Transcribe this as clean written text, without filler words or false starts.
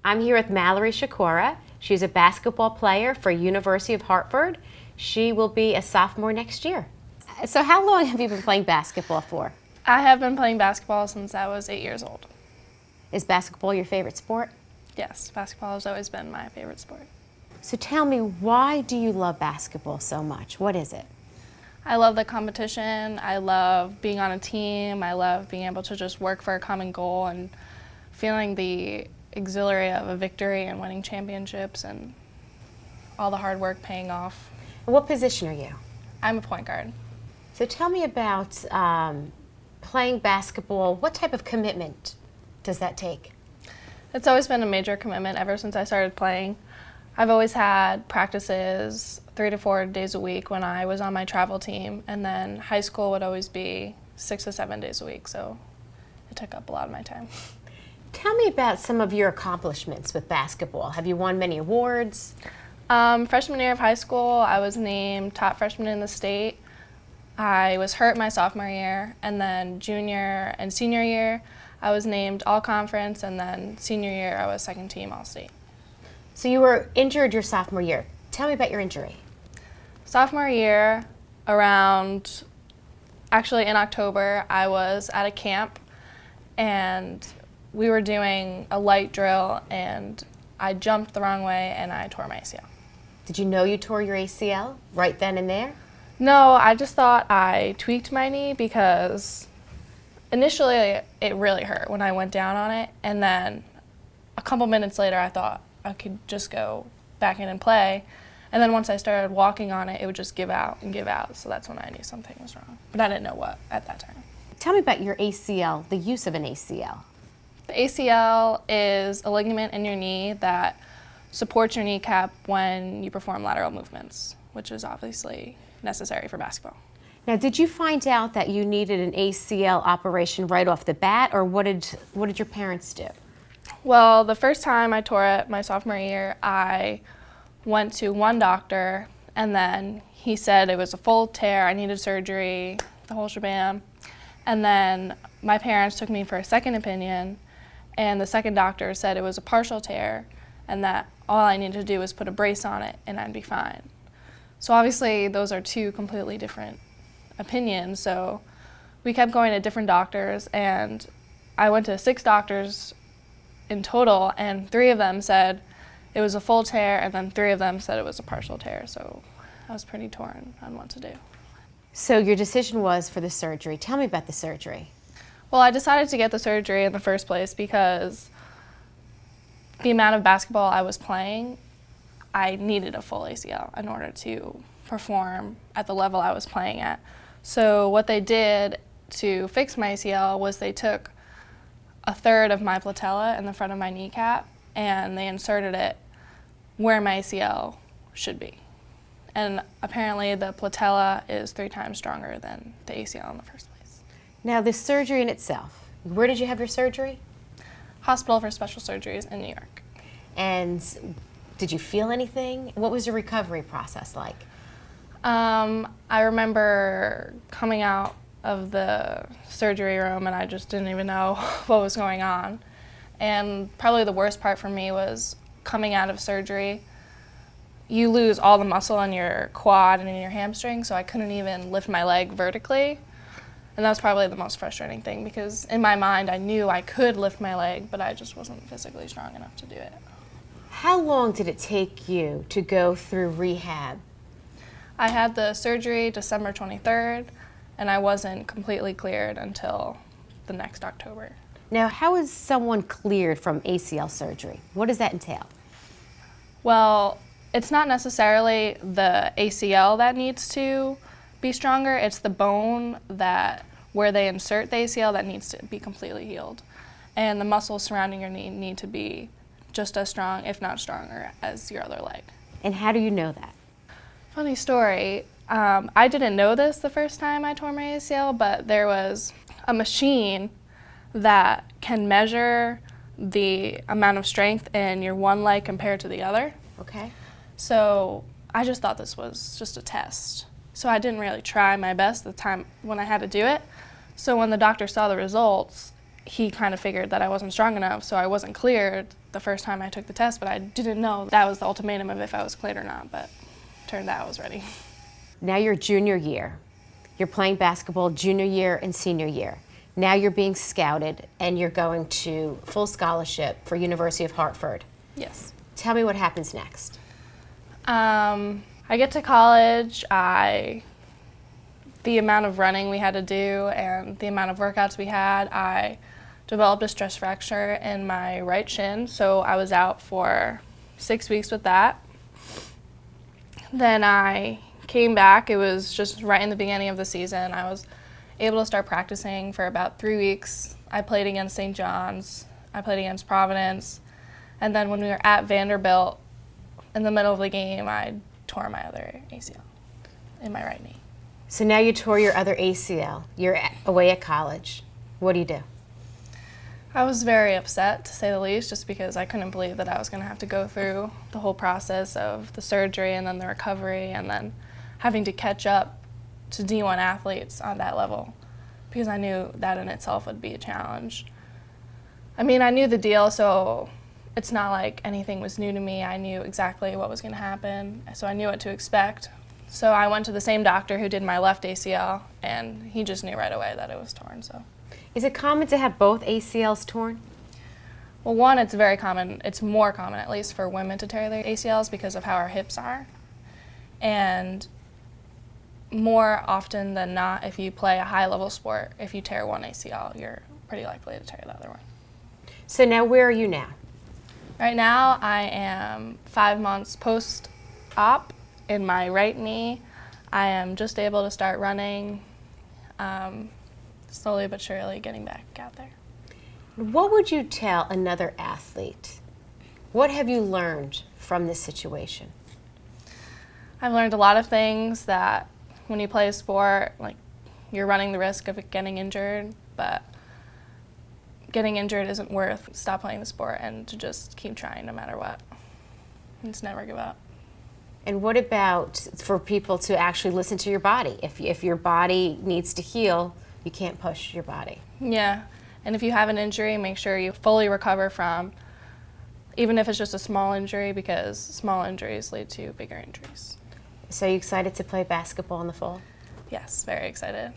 I'm here with Mallory Shickora. She's a basketball player for University of Hartford. She will be a sophomore next year. So how long have you been playing basketball for? I have been playing basketball since I was 8 years old. Is basketball your favorite sport? Yes, basketball has always been my favorite sport. So tell me, why do you love basketball so much? What is it? I love the competition. I love being on a team. I love being able to just work for a common goal and feeling the exhilarity of a victory and winning championships and all the hard work paying off. What position are you? I'm a point guard. So tell me about playing basketball. What type of commitment does that take? It's always been a major commitment ever since I started playing. I've always had practices 3 to 4 days a week when I was on my travel team, and then high school would always be 6 to 7 days a week, so it took up a lot of my time. Tell me about some of your accomplishments with basketball. Have you won many awards? Freshman year of high school, I was named top freshman in the state. I was hurt my sophomore year, and then junior and senior year, I was named all-conference, and then senior year, I was second team all-state. So you were injured your sophomore year. Tell me about your injury. Sophomore year, actually in October, I was at a camp, and we were doing a light drill, and I jumped the wrong way, and I tore my ACL. Did you know you tore your ACL right then and there? No, I just thought I tweaked my knee because initially it really hurt when I went down on it, and then a couple minutes later I thought I could just go back in and play, and then once I started walking on it, it would just give out and give out, so that's when I knew something was wrong, but I didn't know what at that time. Tell me about your ACL, the use of an ACL. The ACL is a ligament in your knee that supports your kneecap when you perform lateral movements, which is obviously necessary for basketball. Now, did you find out that you needed an ACL operation right off the bat, or what did your parents do? Well, the first time I tore it my sophomore year, I went to one doctor, and then he said it was a full tear, I needed surgery, the whole shebang. And then my parents took me for a second opinion, and the second doctor said it was a partial tear, and that all I needed to do was put a brace on it, and I'd be fine. So obviously, those are two completely different opinions, so we kept going to different doctors, and I went to 6 doctors in total, and 3 of them said it was a full tear, and then 3 of them said it was a partial tear, so I was pretty torn on what to do. So your decision was for the surgery. Tell me about the surgery. Well, I decided to get the surgery in the first place because the amount of basketball I was playing, I needed a full ACL in order to perform at the level I was playing at. So what they did to fix my ACL was they took a third of my patella in the front of my kneecap, and they inserted it where my ACL should be. And apparently the patella is 3 times stronger than the ACL in the first place. Now, the surgery in itself, where did you have your surgery? Hospital for Special Surgeries in New York. And did you feel anything? What was your recovery process like? I remember coming out of the surgery room and I just didn't even know what was going on. And probably the worst part for me was coming out of surgery. You lose all the muscle in your quad and in your hamstring, so I couldn't even lift my leg vertically. And that was probably the most frustrating thing because in my mind I knew I could lift my leg, but I just wasn't physically strong enough to do it. How long did it take you to go through rehab? I had the surgery December 23rd, and I wasn't completely cleared until the next October. Now, how is someone cleared from ACL surgery? What does that entail? Well, it's not necessarily the ACL that needs to be stronger, it's the bone that where they insert the ACL that needs to be completely healed. And the muscles surrounding your knee need to be just as strong, if not stronger, as your other leg. And how do you know that? Funny story, I didn't know this the first time I tore my ACL, but there was a machine that can measure the amount of strength in your one leg compared to the other. Okay. So I just thought this was just a test. So I didn't really try my best the time when I had to do it. So when the doctor saw the results, he kind of figured that I wasn't strong enough, so I wasn't cleared the first time I took the test, but I didn't know that was the ultimatum of if I was cleared or not, but turned out I was ready. Now you're junior year. You're playing basketball junior year and senior year. Now you're being scouted and you're going to full scholarship for University of Hartford. Yes. Tell me what happens next. I get to college, the amount of running we had to do and the amount of workouts we had, I developed a stress fracture in my right shin, so I was out for 6 weeks with that. Then I came back. It was just right in the beginning of the season. I was able to start practicing for about 3 weeks. I played against St. John's. I played against Providence. And then when we were at Vanderbilt, in the middle of the game, I tore my other ACL in my right knee. So now you tore your other ACL. You're away at college. What do you do? I was very upset, to say the least, just because I couldn't believe that I was going to have to go through the whole process of the surgery and then the recovery and then having to catch up to D1 athletes on that level, because I knew that in itself would be a challenge. I mean, I knew the deal, so it's not like anything was new to me. I knew exactly what was going to happen, so I knew what to expect. So I went to the same doctor who did my left ACL, and he just knew right away that it was torn. So, is it common to have both ACLs torn? well, one, it's very common. It's more common, at least, for women to tear their ACLs because of how our hips are. And more often than not, if you play a high-level sport, if you tear one ACL, you're pretty likely to tear the other one. So now where are you now? Right now, I am 5 months post-op in my right knee. I am just able to start running, slowly but surely getting back out there. What would you tell another athlete? What have you learned from this situation? I've learned a lot of things, that when you play a sport, like, you're running the risk of getting injured, but getting injured isn't worth stop playing the sport and to just keep trying no matter what. And just never give up. And what about for people to actually listen to your body? If your body needs to heal, you can't push your body. Yeah, and if you have an injury, make sure you fully recover from, even if it's just a small injury, because small injuries lead to bigger injuries. So you excited to play basketball in the fall? Yes, very excited.